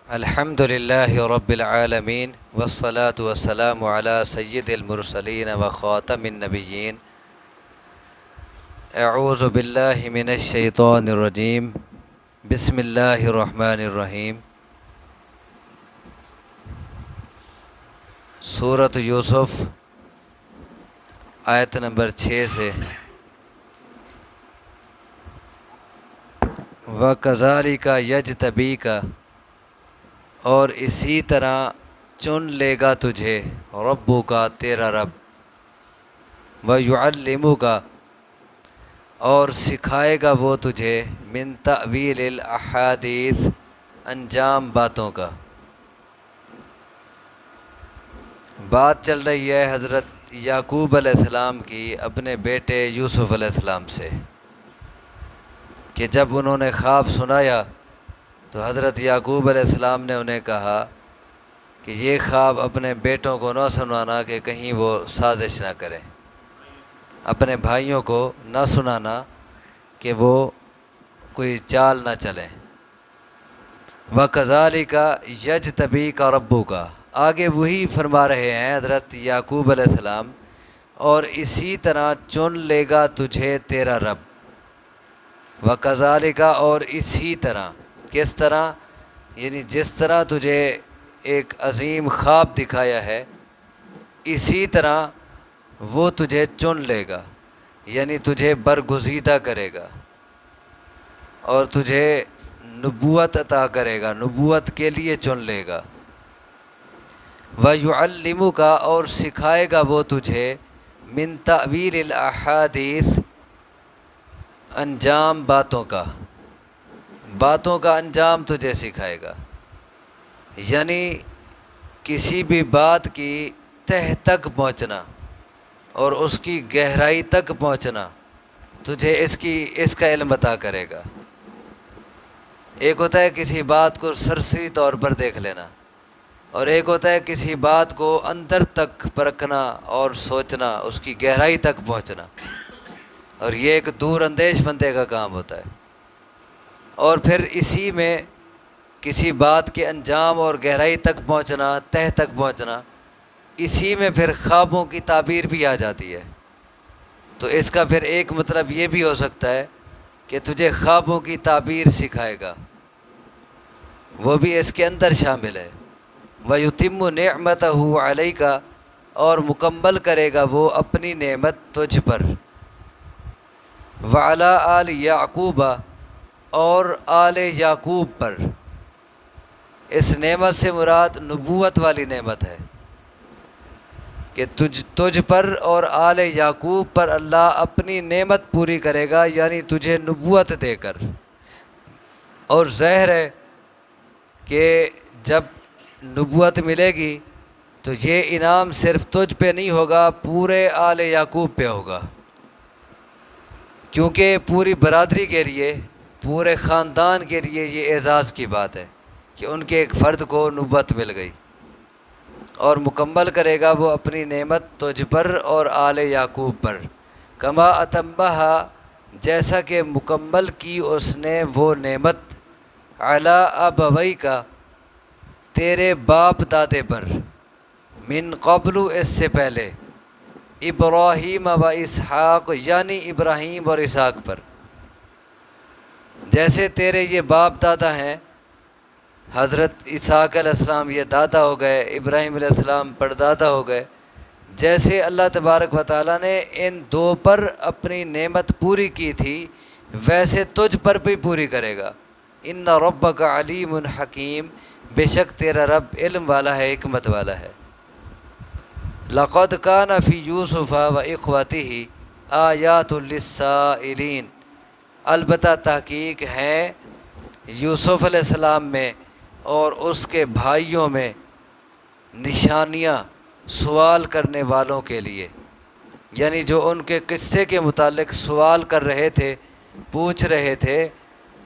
الحمد للہ رب العالمین والصلاة والسلام علی سید المرسلین و خاتم النبیین اعوذ باللہ من الشیطان الرجیم بسم اللہ الرحمن الرحیم۔ سورۃ یوسف آیت نمبر 6 سے وَكَذَلِكَ يَجْتَبِيكَ، اور اسی طرح چن لے گا تجھے ربو کا تیرا رب، وَيُعَلِّمُكَ، اور سکھائے گا وہ تجھے من تأویل الاحادیث، انجام باتوں کا۔ بات چل رہی ہے حضرت یعقوب علیہ السلام کی اپنے بیٹے یوسف علیہ السلام سے، کہ جب انہوں نے خواب سنایا تو حضرت یعقوب علیہ السلام نے انہیں کہا کہ یہ خواب اپنے بیٹوں کو نہ سنانا کہ کہیں وہ سازش نہ کریں، اپنے بھائیوں کو نہ سنانا کہ وہ کوئی چال نہ چلیں۔ وَكَذَلِكَ يَجْتَبِيكَ رَبُّكَ، آگے وہی فرما رہے ہیں حضرت یعقوب علیہ السلام، اور اسی طرح چن لے گا تجھے تیرا رب۔ وَكَذَلِكَ، اور اسی طرح، کس طرح؟ یعنی جس طرح تجھے ایک عظیم خواب دکھایا ہے اسی طرح وہ تجھے چن لے گا، یعنی تجھے برگزیدہ کرے گا اور تجھے نبوت عطا کرے گا، نبوت کے لیے چن لے گا۔ وَيُعَلِّمُكَ، اور سکھائے گا وہ تجھے من تأویل الاحادیث، انجام باتوں کا، باتوں کا انجام تجھے سکھائے گا، یعنی کسی بھی بات کی تہ تک پہنچنا اور اس کی گہرائی تک پہنچنا تجھے اس کا علم عطا کرے گا۔ ایک ہوتا ہے کسی بات کو سرسری طور پر دیکھ لینا، اور ایک ہوتا ہے کسی بات کو اندر تک پرکھنا اور سوچنا، اس کی گہرائی تک پہنچنا، اور یہ ایک دور اندیش بندے کا کام ہوتا ہے۔ اور پھر اسی میں کسی بات کے انجام اور گہرائی تک پہنچنا، تہ تک پہنچنا، اسی میں پھر خوابوں کی تعبیر بھی آ جاتی ہے۔ تو اس کا پھر ایک مطلب یہ بھی ہو سکتا ہے کہ تجھے خوابوں کی تعبیر سکھائے گا، وہ بھی اس کے اندر شامل ہے۔ وَيُتِمُّ نِعْمَتَهُ عَلَيْكَ، اور مکمل کرے گا وہ اپنی نعمت تجھ پر۔ وَعَلَىٰ آلِ يَعْقُوبَ، اور آل یعقوب پر۔ اس نعمت سے مراد نبوت والی نعمت ہے کہ تجھ پر اور آل یعقوب پر اللہ اپنی نعمت پوری کرے گا، یعنی تجھے نبوت دے کر۔ اور ظاہر ہے کہ جب نبوت ملے گی تو یہ انعام صرف تجھ پہ نہیں ہوگا، پورے آل یعقوب پہ ہوگا، کیونکہ پوری برادری کے لیے، پورے خاندان کے لیے یہ اعزاز کی بات ہے کہ ان کے ایک فرد کو نبوت مل گئی۔ اور مکمل کرے گا وہ اپنی نعمت تجھ پر اور آل یعقوب پر، کما اتمہا، جیسا کہ مکمل کی اس نے وہ نعمت علی ابویک، تیرے باپ دادے پر، من قبل، اس سے پہلے، ابراہیم و اسحاق، یعنی ابراہیم اور اسحاق پر۔ جیسے تیرے یہ باپ دادا ہیں، حضرت اسحاق علیہ السلام یہ دادا ہو گئے، ابراہیم علیہ السلام پردادا ہو گئے، جیسے اللہ تبارک و تعالیٰ نے ان دو پر اپنی نعمت پوری کی تھی ویسے تجھ پر بھی پوری کرے گا۔ ان ربک علیم حکیم، بے شک تیرا رب علم والا ہے، حکمت والا ہے۔ لقد کان فی یوسف و اخوتہ آیات للسائلین، البتہ تحقیق ہے یوسف علیہ السلام میں اور اس کے بھائیوں میں نشانیاں سوال کرنے والوں کے لیے، یعنی جو ان کے قصے کے متعلق سوال کر رہے تھے، پوچھ رہے تھے،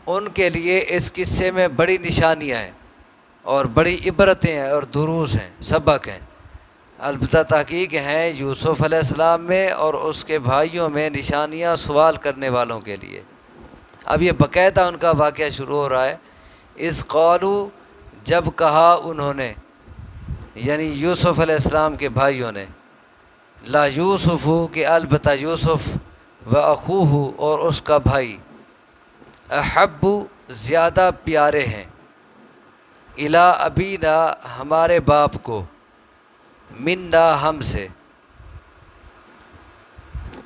ان کے لیے اس قصے میں بڑی نشانیاں ہیں اور بڑی عبرتیں ہیں اور دروس ہیں، سبق ہیں۔ البتہ تحقیق ہیں یوسف علیہ السلام میں اور اس کے بھائیوں میں نشانیاں سوال کرنے والوں کے لیے۔ اب یہ باقاعدہ ان کا واقعہ شروع ہو رہا ہے۔ اذ قالوا، جب کہا انہوں نے، یعنی یوسف علیہ السلام کے بھائیوں نے، لا یوسف کہ البتہ یوسف، و اخوہ اور اس کا بھائی، احب زیادہ پیارے ہیں، الی ابینا ہمارے باپ کو، منا ہم سے،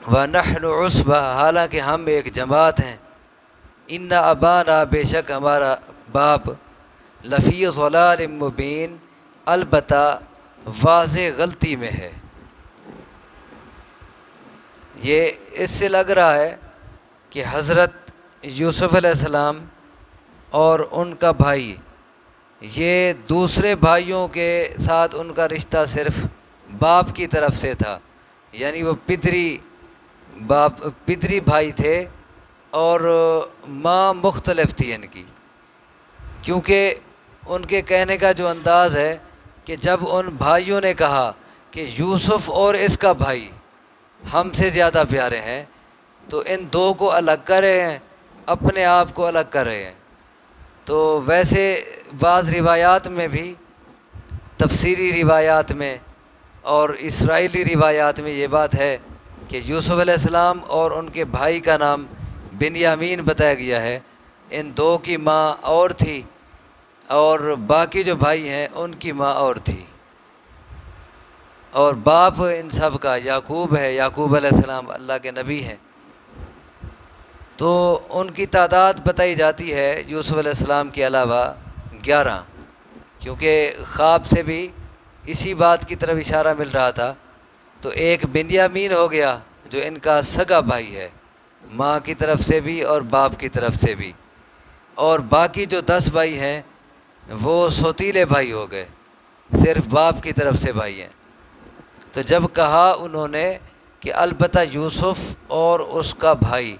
ونحن عصبہ حالانکہ ہم ایک جماعت ہیں، ان ابانا بے شک ہمارا باپ، لفی ضلال مبین البتہ واضح غلطی میں ہے۔ یہ اس سے لگ رہا ہے کہ حضرت یوسف علیہ السلام اور ان کا بھائی، یہ دوسرے بھائیوں کے ساتھ ان کا رشتہ صرف باپ کی طرف سے تھا، یعنی وہ پدری بھائی تھے، اور ماں مختلف تھی ان کی، کیونکہ ان کے کہنے کا جو انداز ہے کہ جب ان بھائیوں نے کہا کہ یوسف اور اس کا بھائی ہم سے زیادہ پیارے ہیں، تو ان دو کو الگ کر رہے ہیں، اپنے آپ کو الگ کر رہے ہیں۔ تو ویسے بعض روایات میں بھی، تفسیری روایات میں اور اسرائیلی روایات میں یہ بات ہے کہ یوسف علیہ السلام اور ان کے بھائی کا نام بنیامین بتایا گیا ہے، ان دو کی ماں اور تھی، اور باقی جو بھائی ہیں ان کی ماں اور تھی، اور باپ ان سب کا یعقوب ہے، یعقوب علیہ السلام اللہ کے نبی ہیں۔ تو ان کی تعداد بتائی جاتی ہے یوسف علیہ السلام کے علاوہ 11، کیونکہ خواب سے بھی اسی بات کی طرف اشارہ مل رہا تھا۔ تو ایک بنیامین ہو گیا جو ان کا سگا بھائی ہے، ماں کی طرف سے بھی اور باپ کی طرف سے بھی، اور باقی جو 10 بھائی ہیں وہ سوتیلے بھائی ہو گئے، صرف باپ کی طرف سے بھائی ہیں۔ تو جب کہا انہوں نے کہ البتہ یوسف اور اس کا بھائی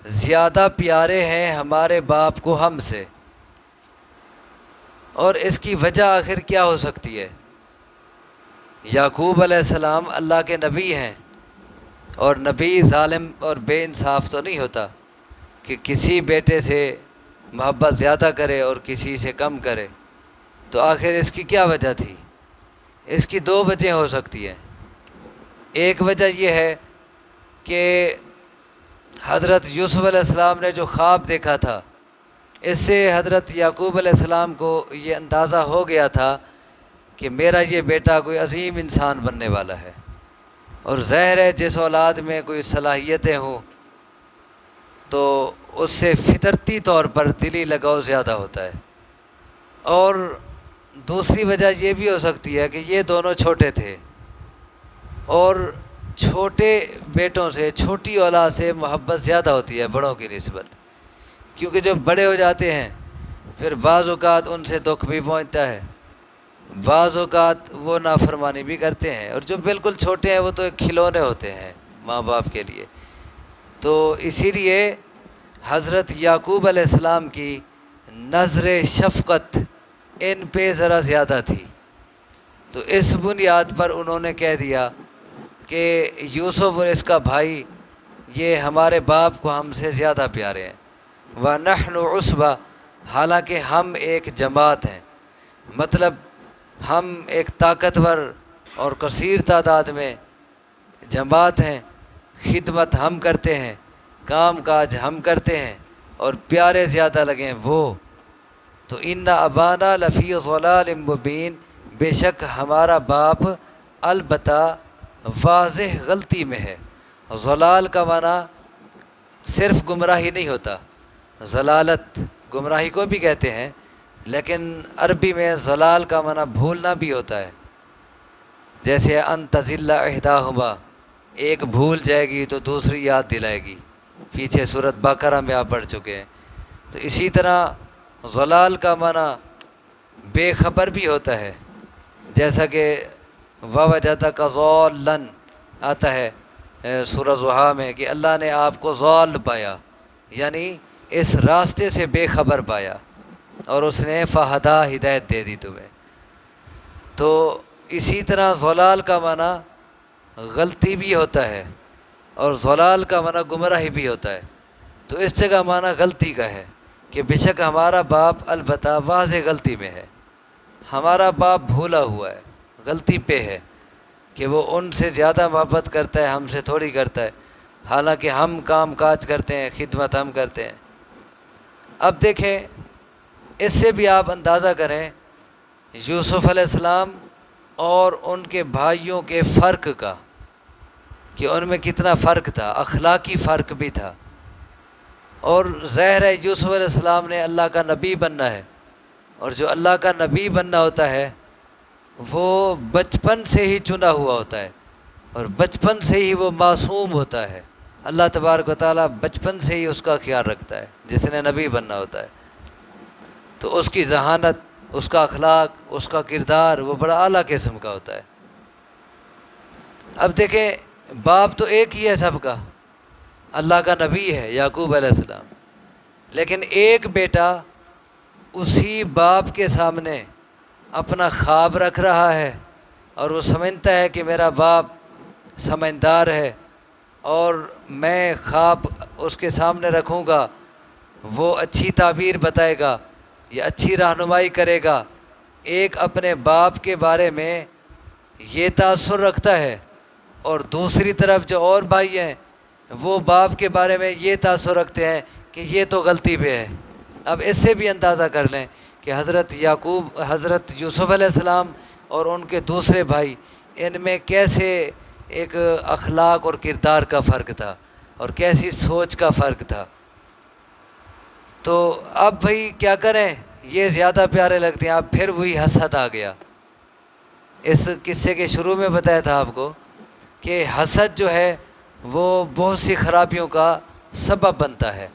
زیادہ پیارے ہیں ہمارے باپ کو ہم سے، اور اس کی وجہ آخر کیا ہو سکتی ہے؟ یعقوب علیہ السلام اللہ کے نبی ہیں، اور نبی ظالم اور بے انصاف تو نہیں ہوتا کہ کسی بیٹے سے محبت زیادہ کرے اور کسی سے کم کرے۔ تو آخر اس کی کیا وجہ تھی؟ اس کی 2 وجہ ہو سکتی ہیں۔ ایک وجہ یہ ہے کہ حضرت یوسف علیہ السلام نے جو خواب دیکھا تھا، اس سے حضرت یعقوب علیہ السلام کو یہ اندازہ ہو گیا تھا کہ میرا یہ بیٹا کوئی عظیم انسان بننے والا ہے، اور ظاہر ہے جس اولاد میں کوئی صلاحیتیں ہوں تو اس سے فطرتی طور پر دلی لگاؤ زیادہ ہوتا ہے۔ اور دوسری وجہ یہ بھی ہو سکتی ہے کہ یہ دونوں چھوٹے تھے، اور چھوٹے بیٹوں سے، چھوٹی اولاد سے محبت زیادہ ہوتی ہے بڑوں کی نسبت، کیونکہ جب بڑے ہو جاتے ہیں پھر بعض اوقات ان سے دکھ بھی پہنچتا ہے، بعض اوقات وہ نافرمانی بھی کرتے ہیں، اور جو بالکل چھوٹے ہیں وہ تو ایک کھلونے ہوتے ہیں ماں باپ کے لیے۔ تو اسی لیے حضرت یعقوب علیہ السلام کی نظر شفقت ان پہ ذرا زیادہ تھی، تو اس بنیاد پر انہوں نے کہہ دیا کہ یوسف اور اس کا بھائی یہ ہمارے باپ کو ہم سے زیادہ پیارے ہیں، وَنَحْنُ عُصْبَةٌ حالانکہ ہم ایک جماعت ہیں، مطلب ہم ایک طاقتور اور کثیر تعداد میں جماعت ہیں، خدمت ہم کرتے ہیں، کام کاج ہم کرتے ہیں، اور پیارے زیادہ لگیں وہ۔ تو ان ابانا لفی ضلال مبین بے شک ہمارا باپ البتہ واضح غلطی میں ہے۔ ضلال کا معنی صرف گمراہی نہیں ہوتا، ضلالت گمراہی کو بھی کہتے ہیں، لیکن عربی میں ضلال کا معنی بھولنا بھی ہوتا ہے، جیسے ان تضل احداہما، ایک بھول جائے گی تو دوسری یاد دلائے گی، پیچھے سورۃ بقرہ میں آپ پڑھ چکے ہیں۔ تو اسی طرح ضلال کا معنی بے خبر بھی ہوتا ہے، جیسا کہ ووجدک ضالا آتا ہے سورہ ضحیٰ میں کہ اللہ نے آپ کو ضال پایا، یعنی اس راستے سے بے خبر پایا، اور اس نے فہدا ہدایت دے دی تمہیں۔ تو اسی طرح ضلال کا معنی غلطی بھی ہوتا ہے، اور ضلال کا معنی گمراہی بھی ہوتا ہے، تو اس جگہ معنی غلطی کا ہے، کہ بے شک ہمارا باپ البتہ واضح غلطی میں ہے، ہمارا باپ بھولا ہوا ہے، غلطی پہ ہے کہ وہ ان سے زیادہ محبت کرتا ہے، ہم سے تھوڑی کرتا ہے، حالانکہ ہم کام کاج کرتے ہیں، خدمت ہم کرتے ہیں۔ اب دیکھیں، اس سے بھی آپ اندازہ کریں یوسف علیہ السلام اور ان کے بھائیوں کے فرق کا، کہ ان میں کتنا فرق تھا، اخلاقی فرق بھی تھا۔ اور ظاہر ہے یوسف علیہ السلام نے اللہ کا نبی بننا ہے، اور جو اللہ کا نبی بننا ہوتا ہے وہ بچپن سے ہی چنا ہوا ہوتا ہے، اور بچپن سے ہی وہ معصوم ہوتا ہے۔ اللہ تبارک و تعالیٰ بچپن سے ہی اس کا خیال رکھتا ہے جس نے نبی بننا ہوتا ہے، تو اس کی ذہانت، اس کا اخلاق، اس کا کردار وہ بڑا اعلیٰ قسم کا ہوتا ہے۔ اب دیکھیں، باپ تو ایک ہی ہے سب کا، اللہ کا نبی ہے یعقوب علیہ السلام، لیکن ایک بیٹا اسی باپ کے سامنے اپنا خواب رکھ رہا ہے، اور وہ سمجھتا ہے کہ میرا باپ سمجھدار ہے، اور میں خواب اس کے سامنے رکھوں گا، وہ اچھی تعبیر بتائے گا یا اچھی رہنمائی کرے گا۔ ایک اپنے باپ کے بارے میں یہ تاثر رکھتا ہے، اور دوسری طرف جو اور بھائی ہیں وہ باپ کے بارے میں یہ تاثر رکھتے ہیں کہ یہ تو غلطی پہ ہے۔ اب اس سے بھی اندازہ کر لیں کہ حضرت یوسف علیہ السلام اور ان کے دوسرے بھائی، ان میں کیسے ایک اخلاق اور کردار کا فرق تھا، اور کیسی سوچ کا فرق تھا۔ تو اب بھائی کیا کریں، یہ زیادہ پیارے لگتے ہیں۔ اب پھر وہی حسد آ گیا۔ اس قصے کے شروع میں بتایا تھا آپ کو کہ حسد جو ہے وہ بہت سی خرابیوں کا سبب بنتا ہے۔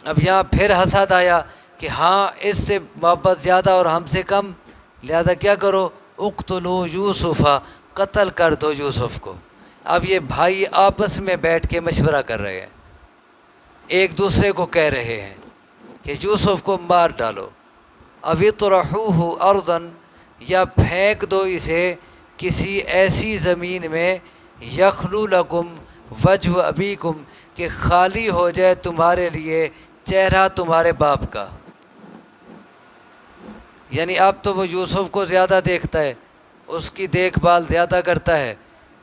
اب یہاں پھر حسد آیا کہ ہاں اس سے محبت زیادہ اور ہم سے کم، لہذا کیا کرو، اقتلوا یوسف، قتل کر دو یوسف کو۔ اب یہ بھائی آپس میں بیٹھ کے مشورہ کر رہے ہیں، ایک دوسرے کو کہہ رہے ہیں کہ یوسف کو مار ڈالو، او اطرحوہ ارضا، یا پھینک دو اسے کسی ایسی زمین میں، یخلو لکم وجہ ابیکم، کہ خالی ہو جائے تمہارے لیے چہرہ تمہارے باپ کا۔ یعنی اب تو وہ یوسف کو زیادہ دیکھتا ہے، اس کی دیکھ بھال زیادہ کرتا ہے،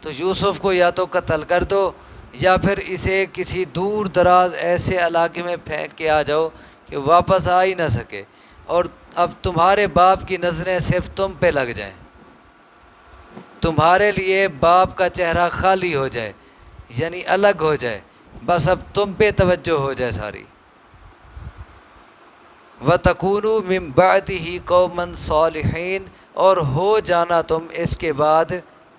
تو یوسف کو یا تو قتل کر دو یا پھر اسے کسی دور دراز ایسے علاقے میں پھینک کے آ جاؤ کہ واپس آ ہی نہ سکے، اور اب تمہارے باپ کی نظریں صرف تم پہ لگ جائیں، تمہارے لیے باپ کا چہرہ خالی ہو جائے، یعنی الگ ہو جائے، بس اب تم پہ توجہ ہو جائے ساری۔ وَتَكُونُوا مِن بَعْدِهِ قَوْمًا صَالِحِينَ، اور ہو جانا تم اس کے بعد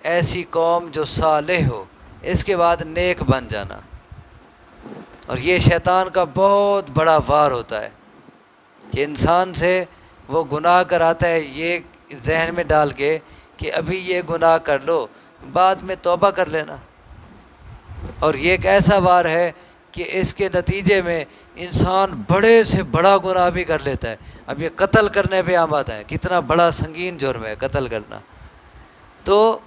ایسی قوم جو صالح ہو، اس کے بعد نیک بن جانا۔ اور یہ شیطان کا بہت بڑا وار ہوتا ہے کہ انسان سے وہ گناہ کراتا ہے یہ ذہن میں ڈال کے کہ ابھی یہ گناہ کر لو، بعد میں توبہ کر لینا۔ اور یہ ایک ایسا وار ہے کہ اس کے نتیجے میں انسان بڑے سے بڑا گناہ بھی کر لیتا ہے۔ اب یہ قتل کرنے پہ آمادہ ہے، کتنا بڑا سنگین جرم ہے قتل کرنا، تو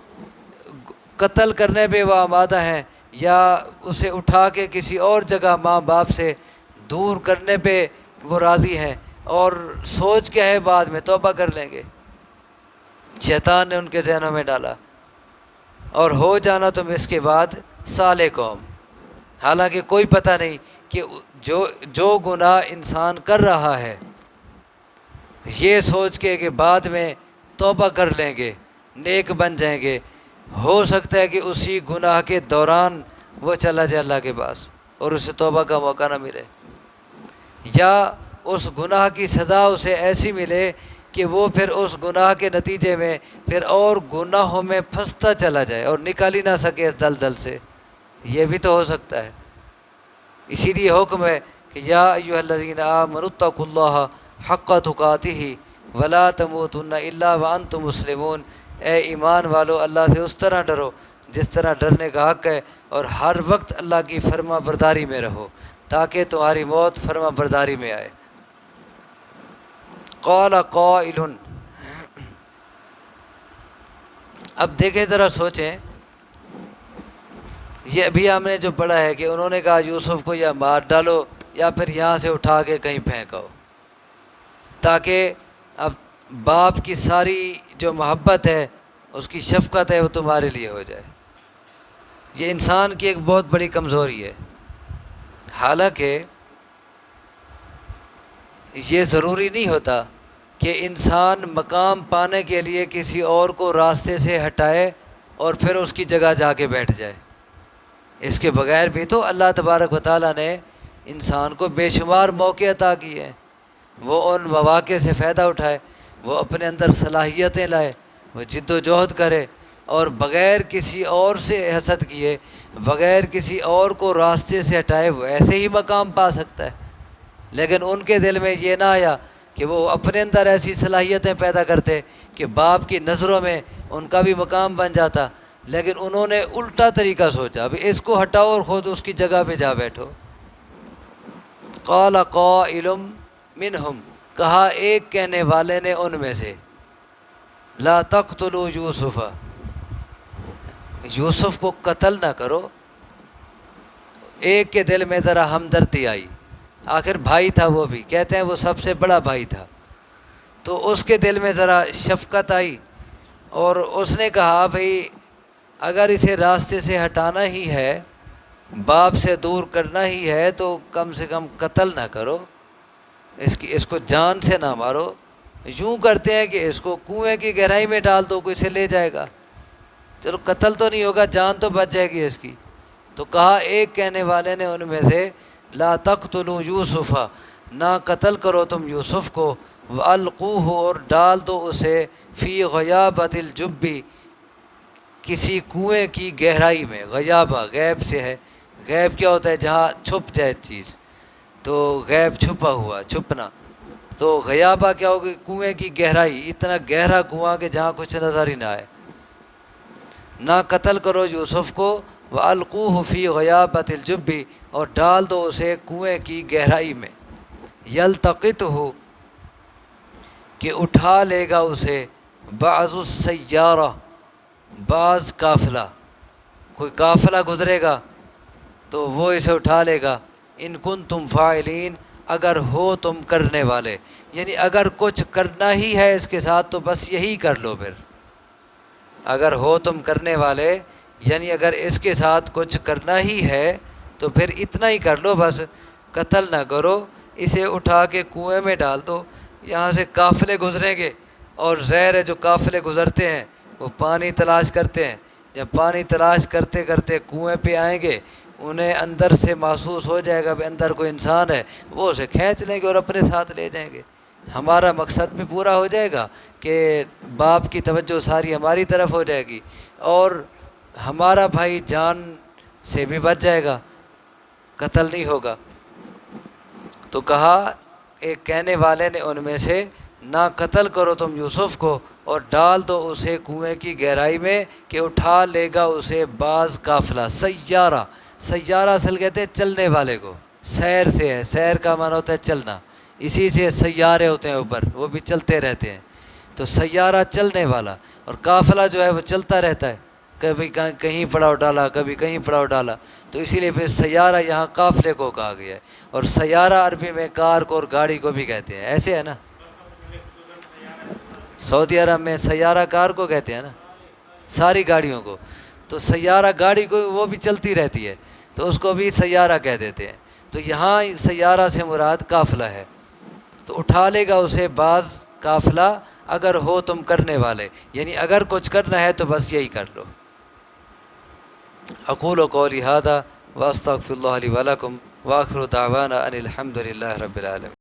قتل کرنے پہ وہ آمادہ ہیں، یا اسے اٹھا کے کسی اور جگہ ماں باپ سے دور کرنے پہ وہ راضی ہیں، اور سوچ کیا ہے بعد میں توبہ کر لیں گے۔ شیطان نے ان کے ذہنوں میں ڈالا، اور ہو جانا تم اس کے بعد صالح قوم، حالانکہ کوئی پتہ نہیں کہ جو گناہ انسان کر رہا ہے یہ سوچ کے کہ بعد میں توبہ کر لیں گے، نیک بن جائیں گے، ہو سکتا ہے کہ اسی گناہ کے دوران وہ چلا جائے اللہ کے پاس اور اسے توبہ کا موقع نہ ملے، یا اس گناہ کی سزا اسے ایسی ملے کہ وہ پھر اس گناہ کے نتیجے میں پھر اور گناہوں میں پھنستا چلا جائے اور نکال ہی نہ سکے اس دلدل سے۔ یہ بھی تو ہو سکتا ہے۔ اسی لیے حکم ہے کہ یا ایھا الذین آمنوا اتقوا اللہ حق تقاتہ ولا تموتن الا وانتم مسلمون، اے ایمان والو اللہ سے اس طرح ڈرو جس طرح ڈرنے کا حق ہے، اور ہر وقت اللہ کی فرما برداری میں رہو تاکہ تمہاری موت فرما برداری میں آئے۔ قال قائل، اب دیکھیں ذرا سوچیں، یہ ابھی ہم نے جو پڑھا ہے کہ انہوں نے کہا یوسف کو یا مار ڈالو یا پھر یہاں سے اٹھا کے کہیں پھینکو، تاکہ اب باپ کی ساری جو محبت ہے، اس کی شفقت ہے، وہ تمہارے لیے ہو جائے۔ یہ انسان کی ایک بہت بڑی کمزوری ہے۔ حالانکہ یہ ضروری نہیں ہوتا کہ انسان مقام پانے کے لیے کسی اور کو راستے سے ہٹائے اور پھر اس کی جگہ جا کے بیٹھ جائے۔ اس کے بغیر بھی تو اللہ تبارک و تعالیٰ نے انسان کو بے شمار موقع عطا کیے ہیں، وہ ان مواقع سے فائدہ اٹھائے، وہ اپنے اندر صلاحیتیں لائے، وہ جد و جہد کرے، اور بغیر کسی اور سے حسد کیے، بغیر کسی اور کو راستے سے ہٹائے وہ ایسے ہی مقام پا سکتا ہے۔ لیکن ان کے دل میں یہ نہ آیا کہ وہ اپنے اندر ایسی صلاحیتیں پیدا کرتے کہ باپ کی نظروں میں ان کا بھی مقام بن جاتا، لیکن انہوں نے الٹا طریقہ سوچا، اب اس کو ہٹاؤ اور خود اس کی جگہ پہ جا بیٹھو۔ قال قائل منہم، کہا ایک کہنے والے نے ان میں سے، لا تقتلوا یوسف، یوسف کو قتل نہ کرو۔ ایک کے دل میں ذرا ہمدردی آئی، آخر بھائی تھا، وہ بھی کہتے ہیں وہ سب سے بڑا بھائی تھا، تو اس کے دل میں ذرا شفقت آئی، اور اس نے کہا بھئی اگر اسے راستے سے ہٹانا ہی ہے، باپ سے دور کرنا ہی ہے، تو کم سے کم قتل نہ کرو، اس کو جان سے نہ مارو۔ یوں کرتے ہیں کہ اس کو کنویں کی گہرائی میں ڈال دو، کوئی اسے لے جائے گا، چلو قتل تو نہیں ہوگا، جان تو بچ جائے گی اس کی۔ تو کہا ایک کہنے والے نے ان میں سے، لا تقتلوا یوسف، نہ قتل کرو تم یوسف کو، وَأَلْقُوهُ، اور ڈال دو اسے، فی غیابۃ الجب، کسی کنویں کی گہرائی میں۔ غیابہ غیب سے ہے، غیب کیا ہوتا ہے؟ جہاں چھپ جائے چیز، تو غیب چھپا ہوا، چھپنا۔ تو غیابہ کیا ہوگی؟ کنویں کی گہرائی، اتنا گہرا کنواں کہ جہاں کچھ نظر ہی نہ آئے۔ نہ قتل کرو یوسف کو، وَأَلْقُوهُ فِي غَيَابَةِ الْجُبِّ، اور ڈال دو اسے کنویں کی گہرائی میں۔ يَلْتَقِطْهُ، کہ اٹھا لے گا اسے، بَعْضُ السَّيَّارَةِ، بعض قافلہ، کوئی قافلہ گزرے گا تو وہ اسے اٹھا لے گا۔ ان کنتم فاعلین، اگر ہو تم کرنے والے، یعنی اگر کچھ کرنا ہی ہے اس کے ساتھ تو بس یہی کر لو پھر۔ اگر ہو تم کرنے والے، یعنی اگر اس کے ساتھ کچھ کرنا ہی ہے تو پھر اتنا ہی کر لو، بس قتل نہ کرو، اسے اٹھا کے کنویں میں ڈال دو۔ یہاں سے قافلے گزریں گے، اور ظاہر ہے جو قافلے گزرتے ہیں وہ پانی تلاش کرتے ہیں، جب پانی تلاش کرتے کرتے کنویں پہ آئیں گے، انہیں اندر سے محسوس ہو جائے گا کہ اندر کوئی انسان ہے، وہ اسے کھینچ لیں گے اور اپنے ساتھ لے جائیں گے۔ ہمارا مقصد بھی پورا ہو جائے گا کہ باپ کی توجہ ساری ہماری طرف ہو جائے گی، اور ہمارا بھائی جان سے بھی بچ جائے گا، قتل نہیں ہوگا۔ تو کہا ایک کہنے والے نے ان میں سے، نہ قتل کرو تم یوسف کو، اور ڈال دو اسے کنویں کی گہرائی میں کہ اٹھا لے گا اسے بعض قافلہ۔ سیارہ، سیارہ اصل کہتے ہیں چلنے والے کو، سیر سے ہے، سیر کا معنی ہوتا ہے چلنا، اسی سے سیارے ہوتے ہیں اوپر، وہ بھی چلتے رہتے ہیں، تو سیارہ چلنے والا، اور قافلہ جو ہے وہ چلتا رہتا ہے، کبھی کہیں پڑاؤ ڈالا، کبھی کہیں پڑاؤ ڈالا، تو اسی لیے پھر سیارہ یہاں قافلے کو کہا گیا ہے۔ اور سیارہ عربی میں کار کو اور گاڑی کو بھی کہتے ہیں، ایسے ہے نا، سعودی عرب میں سیارہ کار کو کہتے ہیں نا، ساری گاڑیوں کو، تو سیارہ گاڑی کو وہ بھی چلتی رہتی ہے تو اس کو بھی سیارہ کہہ دیتے ہیں۔ تو یہاں سیارہ سے مراد قافلہ ہے، تو اٹھا لے گا اسے بعض قافلہ، اگر ہو تم کرنے والے، یعنی اگر کچھ کرنا ہے تو بس یہی کر لو۔ اقول قولی ھذا واستغفر اللہ لی ولکم، وآخر دعوانا ان الحمد للہ رب العالمین۔